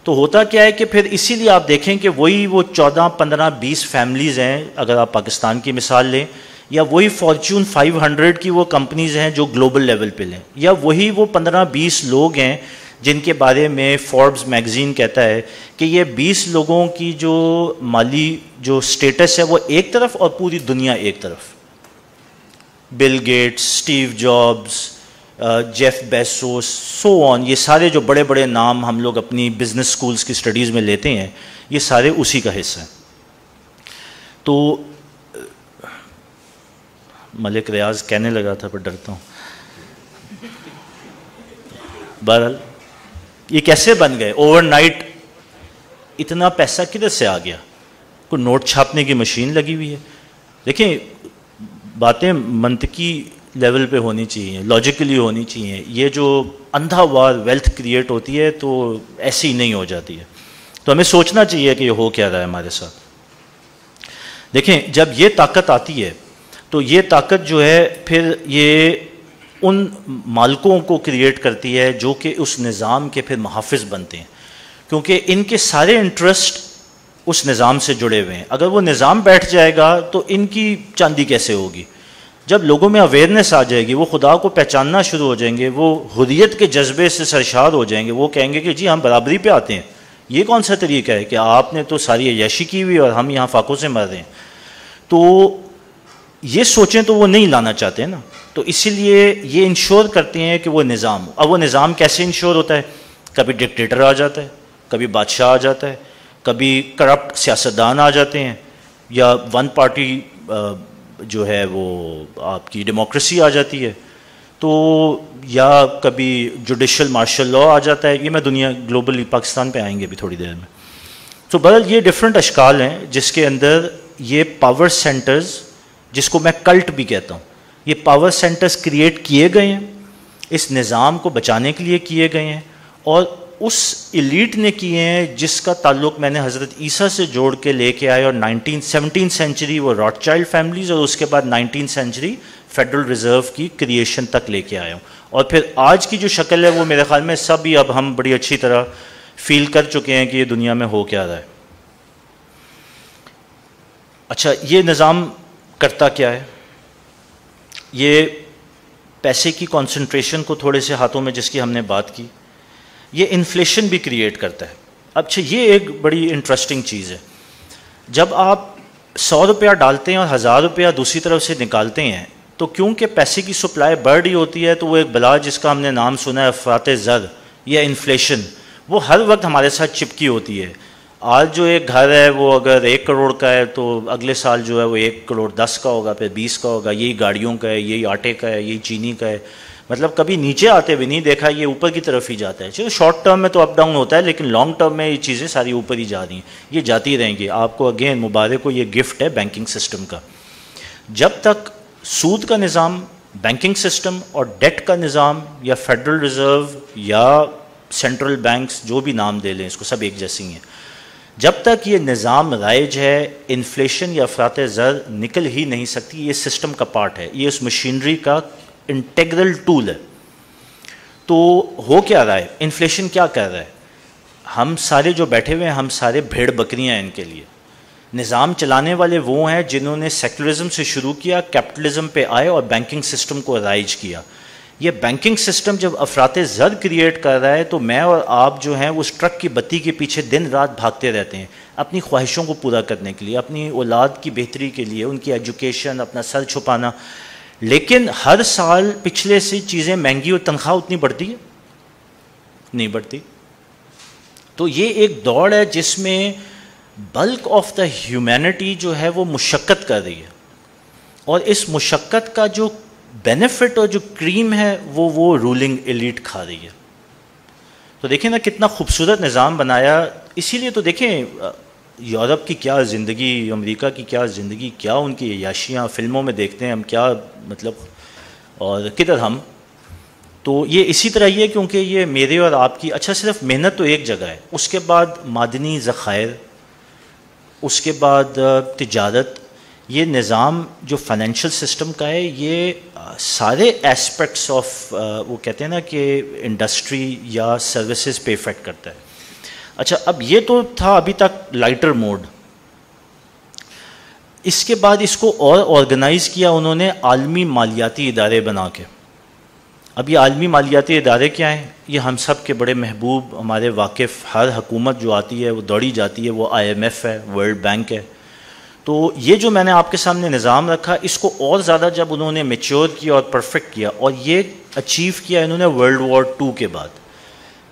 तो होता क्या है कि फिर इसीलिए आप देखें कि वही वो 14, 15, 20 फैमिलीज़ हैं, अगर आप पाकिस्तान की मिसाल लें, या वही फॉर्च्यून 500 की वो कंपनीज़ हैं जो ग्लोबल लेवल पे लें, या वही वो 15-20 लोग हैं जिनके बारे में फोर्ब्स मैगज़ीन कहता है कि ये 20 लोगों की जो माली जो स्टेटस है वो एक तरफ और पूरी दुनिया एक तरफ। Bill Gates, Steve jobs, Jeff Bezos, so on, ये सारे जो बड़े बड़े नाम हम लोग अपनी बिजनेस स्कूल्स की स्टडीज़ में लेते हैं, ये सारे उसी का हिस्सा हैं। तो मलिक रियाज कहने लगा था पर डरता हूँ। बहरहाल ये कैसे बन गए ओवरनाइट, इतना पैसा किधर से आ गया? कोई नोट छापने की मशीन लगी हुई है। देखिए बातें मंतकी लेवल पे होनी चाहिए, लॉजिकली होनी चाहिए। ये जो अंधावार वेल्थ क्रिएट होती है तो ऐसी ही नहीं हो जाती है। तो हमें सोचना चाहिए कि ये हो क्या रहा है हमारे साथ। देखें जब ये ताकत आती है तो ये ताकत जो है फिर ये उन मालकों को क्रिएट करती है जो कि उस निज़ाम के फिर मुहाफ़िज़ बनते हैं, क्योंकि इनके सारे इंटरेस्ट उस निज़ाम से जुड़े हुए हैं। अगर वो निज़ाम बैठ जाएगा तो इनकी चांदी कैसे होगी? जब लोगों में अवेयरनेस आ जाएगी, वो खुदा को पहचानना शुरू हो जाएंगे, वो हुर्रियत के जज्बे से सरशार हो जाएंगे, वो कहेंगे कि जी हम बराबरी पे आते हैं। ये कौन सा तरीका है कि आपने तो सारी अय्याशी की हुई और हम यहाँ फाकों से मर रहे हैं? तो ये सोचें तो वो नहीं लाना चाहते हैं ना। तो इसीलिए ये इंश्योर करते हैं कि वो निज़ाम। अब वो निज़ाम कैसे इंश्योर होता है? कभी डिक्टेटर आ जाता है, कभी बादशाह आ जाता है, कभी करप्ट सियासतदान आ जाते हैं, या वन पार्टी जो है वो आपकी डेमोक्रेसी आ जाती है, तो या कभी जुडिशल मार्शल लॉ आ जाता है। ये मैं दुनिया ग्लोबली पाकिस्तान पे आएंगे अभी थोड़ी देर में। तो बहरहाल ये डिफरेंट अशकाल हैं जिसके अंदर ये पावर सेंटर्स, जिसको मैं कल्ट भी कहता हूँ, ये पावर सेंटर्स क्रिएट किए गए हैं, इस निज़ाम को बचाने के लिए किए गए हैं, और उस एलीट ने किए हैं जिसका ताल्लुक़ मैंने हज़रत ईसा से जोड़ के लेके आए, और 17th सेंचुरी वो रॉथशाइल्ड फैमिलीज़, और उसके बाद 19th सेंचुरी फेडरल रिज़र्व की क्रिएशन तक लेके आया हूँ। और फिर आज की जो शक्ल है वो मेरे ख्याल में सब ही अब हम बड़ी अच्छी तरह फील कर चुके हैं कि ये दुनिया में हो क्या रहा है। अच्छा, ये निज़ाम करता क्या है? ये पैसे की कंसंट्रेशन को थोड़े से हाथों में जिसकी हमने बात की, ये इन्फ्लेशन भी क्रिएट करता है। अच्छा, ये एक बड़ी इंटरेस्टिंग चीज़ है। जब आप 100 रुपया डालते हैं और 1000 रुपया दूसरी तरफ से निकालते हैं, तो क्योंकि पैसे की सप्लाई बढ़ रही होती है, तो वो एक बला जिसका हमने नाम सुना है, अफरात ज़र या इन्फ्लेशन, वो हर वक्त हमारे साथ चिपकी होती है। आज जो एक घर है वो अगर 1 करोड़ का है, तो अगले साल जो है वो 1 करोड़ 10 का होगा, फिर 20 का होगा। यही गाड़ियों का है, यही आटे का है, यही चीनी का है। मतलब कभी नीचे आते भी नहीं देखा, ये ऊपर की तरफ ही जाता है। चलो शॉर्ट टर्म में तो अप डाउन होता है, लेकिन लॉन्ग टर्म में ये चीज़ें सारी ऊपर ही जा रही हैं, ये जाती रहेंगी। आपको अगेन मुबारक को, ये गिफ्ट है बैंकिंग सिस्टम का। जब तक सूद का निज़ाम, बैंकिंग सिस्टम और डेट का निज़ाम, या फेडरल रिज़र्व या सेंट्रल बैंक्स, जो भी नाम दे लें इसको, सब एक जैसी हैं, जब तक ये निज़ाम राइज है, इन्फ्लेशन या अफरात ज़र निकल ही नहीं सकती। ये सिस्टम का पार्ट है, ये उस मशीनरी का इंटेग्रल टूल है। तो हो क्या रहा है, इन्फ्लेशन क्या कर रहा है? हम सारे जो बैठे हुए हैं, हम सारे भेड़ बकरियां हैं इनके लिए। निज़ाम चलाने वाले वो हैं जिन्होंने सेकुलरिज्म से शुरू किया, कैपिटलिज्म पे आए और बैंकिंग सिस्टम को राइज किया। ये बैंकिंग सिस्टम जब अफरात ज़र क्रिएट कर रहा है, तो मैं और आप जो हैं वो उस ट्रक की बत्ती के पीछे दिन रात भागते रहते हैं, अपनी ख्वाहिशों को पूरा करने के लिए, अपनी औलाद की बेहतरी के लिए, उनकी एजुकेशन, अपना सर छुपाना। लेकिन हर साल पिछले से चीज़ें महंगी और तनख्वाह उतनी बढ़ती है नहीं बढ़ती। तो ये एक दौड़ है जिसमें बल्क ऑफ द ह्यूमैनिटी जो है वो मुशक्क़त कर रही है, और इस मुशक्क़त का जो बेनिफिट और जो क्रीम है वो रूलिंग एलीट खा रही है। तो देखें ना कितना खूबसूरत निज़ाम बनाया। इसीलिए तो देखें यूरोप की क्या ज़िंदगी, अमेरिका की क्या ज़िंदगी, क्या उनकी अय्याशियाँ फिल्मों में देखते हैं हम, क्या मतलब, और किधर हम। तो ये इसी तरह ही है, क्योंकि ये मेरे और आपकी, अच्छा सिर्फ मेहनत तो एक जगह है, उसके बाद मादनी ज़खायर, उसके बाद तिजारत, ये निज़ाम जो फाइनेंशियल सिस्टम का है, ये सारे एस्पेक्ट्स ऑफ वो कहते हैं ना कि इंडस्ट्री या सर्विसेज पे इफेक्ट करता है। अच्छा, अब ये तो था अभी तक लाइटर मोड। इसके बाद इसको और ऑर्गेनाइज किया उन्होंने आलमी मालियाती इदारे बना के। अब ये आलमी मालियाती इदारे क्या हैं? ये हम सब के बड़े महबूब, हमारे वाकिफ़, हर हुकूमत जो आती है वो दौड़ी जाती है, वो IMF है, वर्ल्ड बैंक है। तो ये जो मैंने आपके सामने निज़ाम रखा, इसको और ज़्यादा जब उन्होंने मेच्योर किया और परफेक्ट किया, और ये अचीव किया इन्होंने वर्ल्ड वॉर 2 के बाद।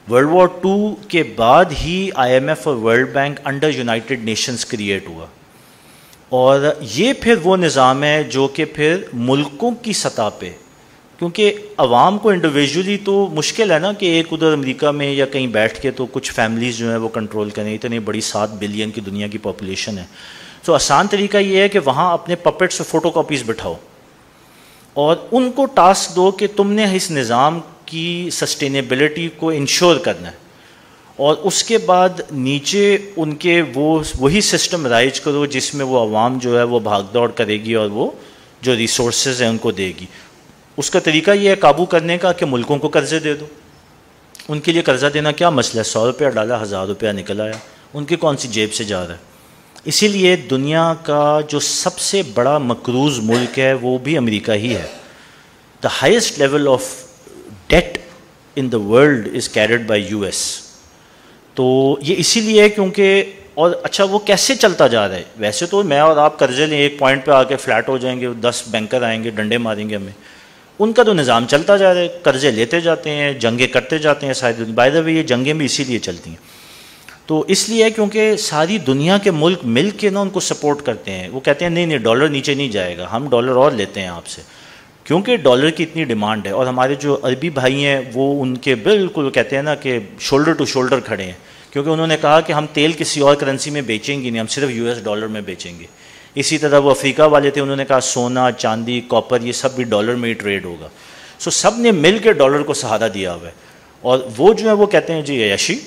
वर्ल्ड वॉर 2 के बाद ही IMF और world bank under United Nations create हुआ, और ये फिर वो निज़ाम है जो कि फिर मुल्कों की सतह पे, क्योंकि अवाम को इंडिविजुअली तो मुश्किल है ना कि एक उधर अमेरिका में या कहीं बैठ के तो कुछ फैमिलीज़ जो है वो कंट्रोल करें। इतनी बड़ी 7 बिलियन की दुनिया की पॉपुलेशन है। तो आसान तरीका ये है कि वहाँ अपने पपेट्स और फोटोकॉपीज़ बिठाओ और उनको टास्क दो कि तुमने इस निज़ाम की सस्टेनेबिलिटी को इंश्योर करना है, और उसके बाद नीचे उनके वही सिस्टम राइज करो जिसमें वो आवाम जो है वो भाग दौड़ करेगी और वो जो रिसोर्सेज हैं उनको देगी। उसका तरीका ये है काबू करने का कि मुल्कों को कर्ज़े दे दो। उनके लिए कर्ज़ा देना क्या मसला है? 100 रुपया डाला, 1000 रुपया निकल आया, उनकी कौन सी जेब से जा रहा है। इसीलिए दुनिया का जो सबसे बड़ा मकरूज़ मुल्क है वो भी अमेरिका ही है। The highest level of debt in the world is carried by US। तो ये इसीलिए है क्योंकि, और अच्छा वो कैसे चलता जा रहा है? वैसे तो मैं और आप कर्जे लें, एक पॉइंट पे आके फ्लैट हो जाएंगे, 10 बैंकर आएंगे, डंडे मारेंगे हमें। उनका तो निज़ाम चलता जा रहा है, कर्जे लेते जाते हैं, जंगें करते जाते हैं सारी दुनिया। बाय द वे ये जंगें भी इसीलिए चलती हैं, तो इसलिए क्योंकि सारी दुनिया के मुल्क मिल के ना उनको सपोर्ट करते हैं। वो कहते हैं नहीं नहीं डॉलर नीचे नहीं जाएगा, हम डॉलर और लेते हैं आपसे, क्योंकि डॉलर की इतनी डिमांड है। और हमारे जो अरबी भाई हैं वो उनके बिल्कुल कहते हैं ना कि शोल्डर टू शोल्डर खड़े हैं, क्योंकि उन्होंने कहा कि हम तेल किसी और करेंसी में बेचेंगे नहीं, हम सिर्फ US डॉलर में बेचेंगे। इसी तरह वो अफ्रीका वाले थे, उन्होंने कहा सोना चांदी कॉपर ये सब भी डॉलर में ही ट्रेड होगा। सो सब ने मिल के डॉलर को सहारा दिया हुआ है। और वो जो है वो कहते हैं जी अय्याशी,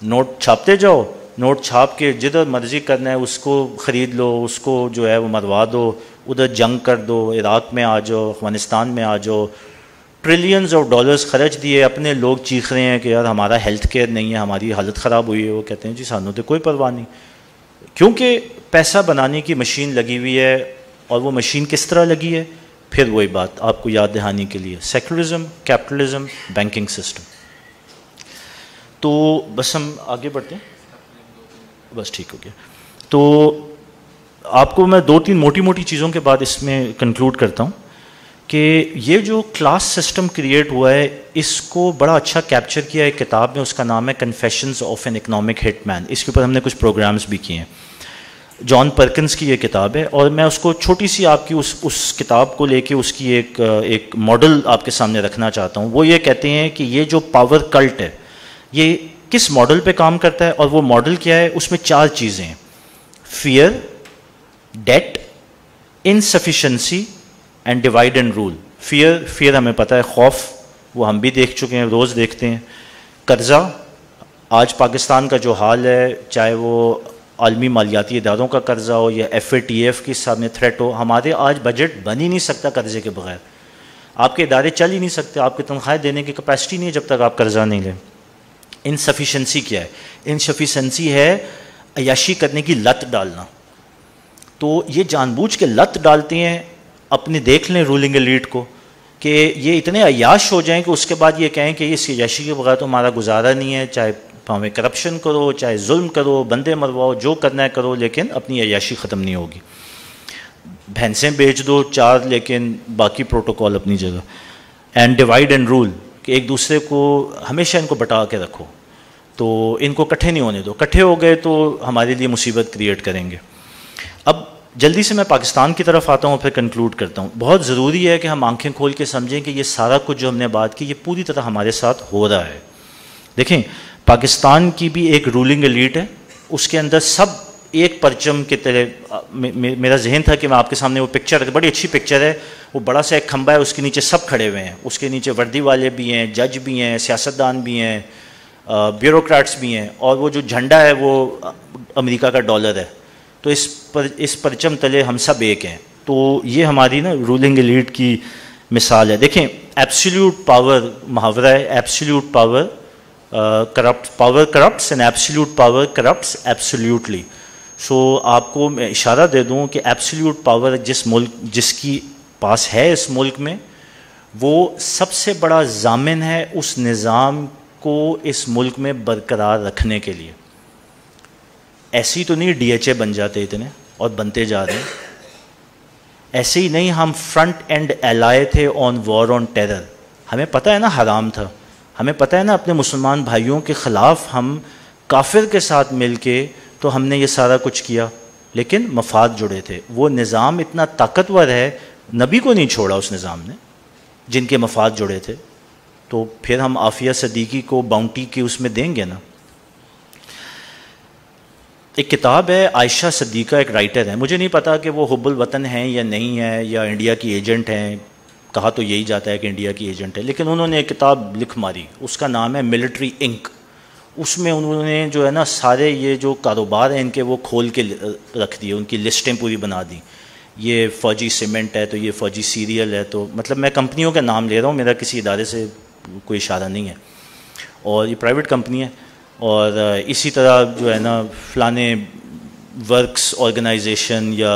नोट छापते जाओ, नोट छाप के जिधर मर्जी करना है उसको ख़रीद लो, उसको जो है वो मरवा दो, उधर जंग कर दो, इराक़ में आ जाओ, अफ़गानिस्तान में आ जाओ, ट्रिलियंस ऑफ डॉलर्स खर्च दिए, अपने लोग चीख रहे हैं कि यार हमारा हेल्थ केयर नहीं है, हमारी हालत ख़राब हुई है। वो कहते हैं जी सानू तो कोई परवाह नहीं, क्योंकि पैसा बनाने की मशीन लगी हुई है। और वो मशीन किस तरह लगी है, फिर वही बात आपको याद दिलाने के लिए, सेकुलरिज्म, कैपिटलिज्म, बैंकिंग सिस्टम। तो बस हम आगे बढ़ते हैं, बस ठीक हो गया। तो आपको मैं 2-3 मोटी मोटी चीज़ों के बाद इसमें कंक्लूड करता हूँ कि ये जो क्लास सिस्टम क्रिएट हुआ है इसको बड़ा अच्छा कैप्चर किया है किताब में, उसका नाम है confessions of an economic hitman. इसके ऊपर हमने कुछ प्रोग्राम्स भी किए हैं। जॉन परकिंस की ये किताब है और मैं उसको छोटी सी आपकी उस किताब को लेके उसकी एक मॉडल आपके सामने रखना चाहता हूँ। वो ये कहते हैं कि ये जो पावर कल्ट है ये किस मॉडल पे काम करता है, और वो मॉडल क्या है, उसमें 4 चीज़ें हैं, fear, debt, insufficiency and divide and rule. Fear हमें पता है, खौफ, वो हम भी देख चुके हैं, रोज़ देखते हैं। कर्ज़ा, आज पाकिस्तान का जो हाल है, चाहे वो आलमी मालियाती इदारों का कर्ज़ा हो या FATF के सामने थ्रेट हो, हमारे आज बजट बन ही नहीं सकता कर्ज़े के बगैर। आपके इदारे चल ही नहीं सकते, आपकी तनख्वाहें देने की कैपेसिटी नहीं है जब तक आप कर्ज़ा नहीं लें। इनसफिशेंसी क्या है, इनसफिशेंसी है अय्याशी करने की लत डालना। तो ये जानबूझ के लत डालते हैं अपने, देख लें रूलिंग एलीट को, कि ये इतने अय्याश हो जाएं कि उसके बाद ये कहें कि इस अय्याशी के बगैर तो हमारा गुजारा नहीं है, चाहे हमें करप्शन करो, चाहे जुल्म करो, बंदे मरवाओ, जो करना है करो, लेकिन अपनी अय्याशी ख़त्म नहीं होगी। भैंसें बेच दो 4, लेकिन बाकी प्रोटोकॉल अपनी जगह। एंड डिवाइड एंड रूल, कि एक दूसरे को हमेशा इनको बटा के रखो, तो इनको इकट्ठे नहीं होने दो, इकट्ठे हो गए तो हमारे लिए मुसीबत क्रिएट करेंगे। अब जल्दी से मैं पाकिस्तान की तरफ आता हूँ, फिर कंक्लूड करता हूँ। बहुत ज़रूरी है कि हम आंखें खोल के समझें कि ये सारा कुछ जो हमने बात की ये पूरी तरह हमारे साथ हो रहा है। देखें, पाकिस्तान की भी एक रूलिंग एलीट है, उसके अंदर सब एक परचम की तरह। मेरा जहन था कि मैं आपके सामने वो पिक्चर, बड़ी अच्छी पिक्चर है, वो बड़ा सा एक खंबा है, उसके नीचे सब खड़े हुए हैं, उसके नीचे वर्दी वाले भी हैं, जज भी हैं, सियासतदान भी हैं, ब्यूरोक्रेट्स भी हैं, और वो जो झंडा है वो अमेरिका का डॉलर है। तो इस परचम तले हम सब एक हैं। तो ये हमारी ना रूलिंग एलीट की मिसाल है। देखें, एब्सोल्यूट पावर मुहावरा है, absolute power corrupts and absolute power corrupts absolutely. So आपको मैं इशारा दे दूं कि एब्सोल्यूट पावर जिसकी पास है इस मुल्क में, वो सबसे बड़ा जामिन है उस निज़ाम को इस मुल्क में बरकरार रखने के लिए। ऐसे ही तो नहीं DHA बन जाते इतने, और बनते जा रहे हैं। ऐसे ही नहीं हम फ्रंट एंड एलाय थे ऑन वॉर ऑन टेरर। हमें पता है ना हराम था, हमें पता है ना अपने मुसलमान भाइयों के ख़िलाफ़ हम काफिर के साथ मिल के तो हमने ये सारा कुछ किया, लेकिन मफाद जुड़े थे। वो निज़ाम इतना ताकतवर है, नबी को नहीं छोड़ा उस निज़ाम ने, जिनके मफाद जुड़े थे। तो फिर हम आफिया सदीकी को बाउंटी की उसमें देंगे ना। एक किताब है, आयशा सदीका एक राइटर है, मुझे नहीं पता कि वो हुब्बुल वतन हैं या नहीं है, या इंडिया की एजेंट हैं। कहा तो यही जाता है कि इंडिया की एजेंट है, लेकिन उन्होंने एक किताब लिख मारी, उसका नाम है मिलिट्री इंक। उसमें उन्होंने जो है ना सारे ये जो कारोबार हैं इनके वो खोल के रख दिए, उनकी लिस्टें पूरी बना दी। ये फ़ौजी सीमेंट है, तो ये फ़ौजी सीरियल है, तो मतलब मैं कंपनियों के नाम ले रहा हूँ, मेरा किसी इदारे से कोई इशारा नहीं है, और ये प्राइवेट कंपनी है। और इसी तरह जो है ना फ़लाने वर्क्स ऑर्गेनाइजेशन या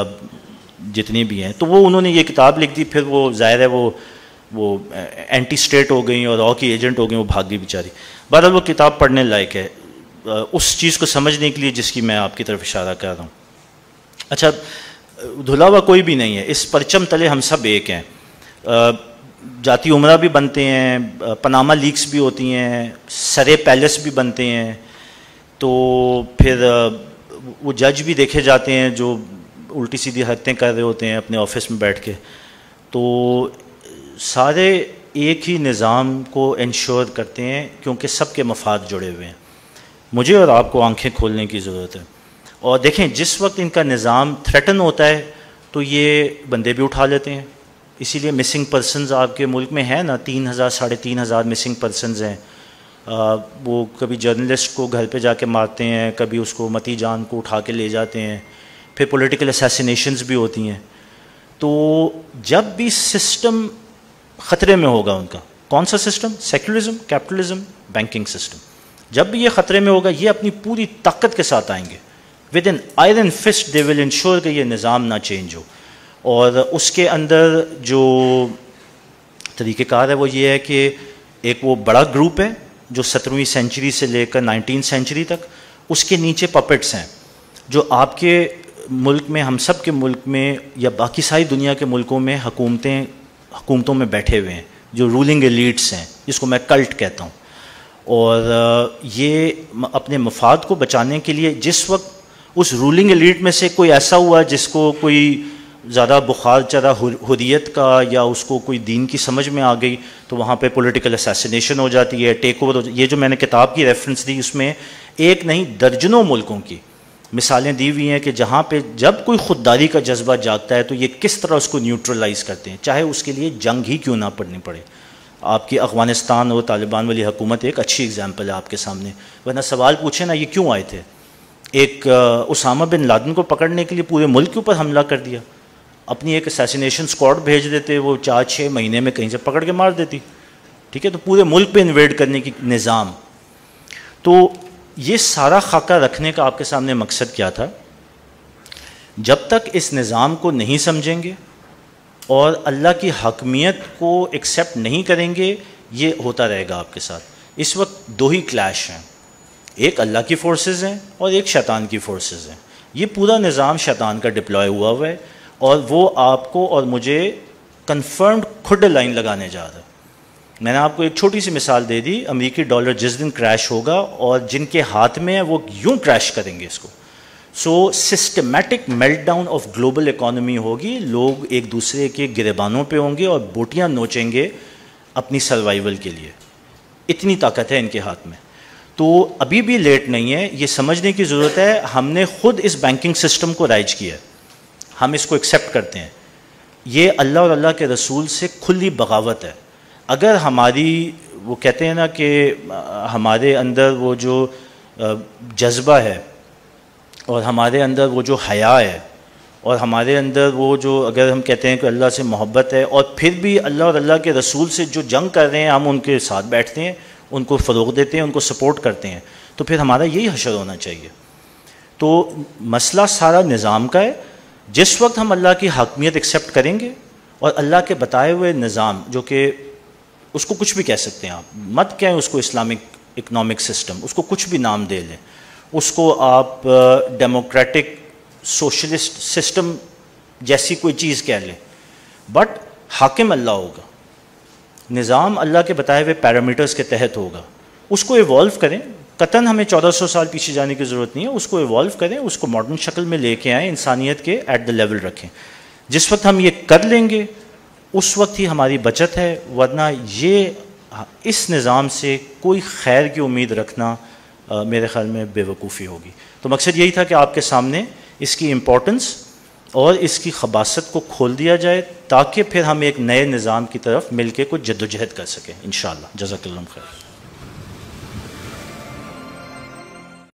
जितनी भी हैं, तो वो उन्होंने ये किताब लिख दी। फिर वो ज़ाहिर है वो एंटी स्टेट हो गई और रॉ की एजेंट हो गई, वो भाग गई बेचारी। बहरहाल वो किताब पढ़ने लायक है उस चीज़ को समझने के लिए जिसकी मैं आपकी तरफ इशारा कर रहा हूँ। अच्छा, धुला हुआ कोई भी नहीं है, इस परचम तले हम सब एक हैं। जाती उमरा भी बनते हैं, पनामा लीक्स भी होती हैं, सरे पैलेस भी बनते हैं, तो फिर वो जज भी देखे जाते हैं जो उल्टी सीधी हरकतें कर रहे होते हैं अपने ऑफिस में बैठ के। तो सारे एक ही निज़ाम को इंश्योर करते हैं क्योंकि सबके मफाद जुड़े हुए हैं। मुझे और आपको आंखें खोलने की ज़रूरत है। और देखें, जिस वक्त इनका निज़ाम थ्रेटन होता है तो ये बंदे भी उठा लेते हैं। इसीलिए मिसिंग पर्सनस आपके मुल्क में है ना, 3,000 3,500 मिसिंग पर्सनस हैं। वो कभी जर्नलिस्ट को घर पे जाके मारते हैं, कभी उसको मती जान को उठा के ले जाते हैं, फिर पॉलिटिकल असैसिनेशंस भी होती हैं। तो जब भी सिस्टम ख़तरे में होगा उनका, कौन सा system? Secularism, capitalism, banking system, जब भी ये ख़तरे में होगा ये अपनी पूरी ताकत के साथ आएंगे। With in iron fist they will ensure कि ये निज़ाम ना चेंज हो। और उसके अंदर जो तरीक़ेकार है वो ये है कि एक वो बड़ा ग्रुप है जो 17वीं सेंचुरी से लेकर 19th सेंचुरी तक, उसके नीचे पपेट्स हैं जो आपके मुल्क में, हम सब के मुल्क में या बाकी सारी दुनिया के मुल्कों में हुकूमतों में बैठे हुए हैं, जो रूलिंग एलीट्स हैं, जिसको मैं कल्ट कहता हूँ। और ये अपने मफाद को बचाने के लिए जिस वक्त उस रूलिंग एलीट में से कोई ऐसा हुआ जिसको कोई ज़्यादा बुखार चढ़ा हुर्रियत का या उसको कोई दीन की समझ में आ गई, तो वहाँ पे पॉलिटिकल असैसिनेशन हो जाती है, टेक ओवर हो जाती है। ये जो मैंने किताब की रेफरेंस दी उसमें एक नहीं दर्जनों मुल्कों की मिसालें दी हुई हैं कि जहाँ पे जब कोई खुददारी का जज्बा जागता है तो ये किस तरह उसको न्यूट्रलाइज करते हैं, चाहे उसके लिए जंग ही क्यों ना पड़नी पड़े। आपकी अफ़गानिस्तान और तालिबान वाली हुकूमत एक अच्छी एग्जाम्पल है आपके सामने। वरना सवाल पूछे ना, ये क्यों आए थे? एक उसामा बिन लादेन को पकड़ने के लिए पूरे मुल्क के ऊपर हमला कर दिया, अपनी एक असैसिनेशन स्क्वाड भेज देते, वो 4-6 महीने में कहीं से पकड़ के मार देती। ठीक है, तो पूरे मुल्क पे इन्वेड करने की निज़ाम। तो ये सारा खाका रखने का आपके सामने मकसद क्या था? जब तक इस निज़ाम को नहीं समझेंगे और अल्लाह की हकमियत को एक्सेप्ट नहीं करेंगे, ये होता रहेगा आपके साथ। इस वक्त दो ही क्लैश हैं, एक अल्लाह की फोर्सेस हैं और एक शैतान की फोर्सेस हैं। ये पूरा निज़ाम शैतान का डिप्लॉय हुआ है और वो आपको और मुझे कन्फर्म्ड खुद लाइन लगाने जा रहा है। मैंने आपको एक छोटी सी मिसाल दे दी, अमेरिकी डॉलर जिस दिन क्रैश होगा और जिनके हाथ में है वो यूं क्रैश करेंगे इसको। So systematic meltdown of global economy होगी, लोग एक दूसरे के गिरेबानों पे होंगे और बोटियां नोचेंगे अपनी सर्वाइवल के लिए। इतनी ताकत है इनके हाथ में। तो अभी भी लेट नहीं है, ये समझने की ज़रूरत है। हमने खुद इस बैंकिंग सिस्टम को राइज किया है, हम इसको एक्सेप्ट करते हैं। ये अल्लाह और अल्लाह के रसूल से खुली बगावत है। अगर हमारी, वो कहते हैं ना कि हमारे अंदर वो जो जज्बा है और हमारे अंदर वो जो हया है और हमारे अंदर वो जो, अगर हम कहते हैं कि अल्लाह से मोहब्बत है और फिर भी अल्लाह और अल्लाह के रसूल से जो जंग कर रहे हैं, हम उनके साथ बैठते हैं, उनको फ़रोग़ देते हैं, उनको सपोर्ट करते हैं, तो फिर हमारा यही हशर होना चाहिए। तो मसला सारा निज़ाम का है। जिस वक्त हम अल्लाह की हाकमियत एक्सेप्ट करेंगे और अल्लाह के बताए हुए निज़ाम, जो कि उसको कुछ भी कह सकते हैं आप, मत कहें उसको इस्लामिक इकनॉमिक सिस्टम, उसको कुछ भी नाम दे लें, उसको आप डेमोक्रेटिक सोशलिस्ट सिस्टम जैसी कोई चीज़ कह लें, बट हाकिम अल्लाह होगा, निज़ाम अल्लाह के बताए हुए पैरामीटर्स के तहत होगा। उसको इवॉल्व करें, कतन हमें 1400 साल पीछे जाने की ज़रूरत नहीं है, उसको इवॉल्व करें, उसको मॉडर्न शक्ल में लेके आएँ, इंसानियत के एट द लेवल रखें। जिस वक्त हम ये कर लेंगे उस वक्त ही हमारी बचत है, वरना ये इस निज़ाम से कोई खैर की उम्मीद रखना मेरे ख़्याल में बेवकूफ़ी होगी। तो मकसद यही था कि आपके सामने इसकी इम्पोर्टेंस और इसकी खबासत को खोल दिया जाए, ताकि फिर हम एक नए निज़ाम की तरफ मिल के कुछ जद्दोजहद कर सकें इंशाअल्लाह। जज़ाकल्लाह खैर।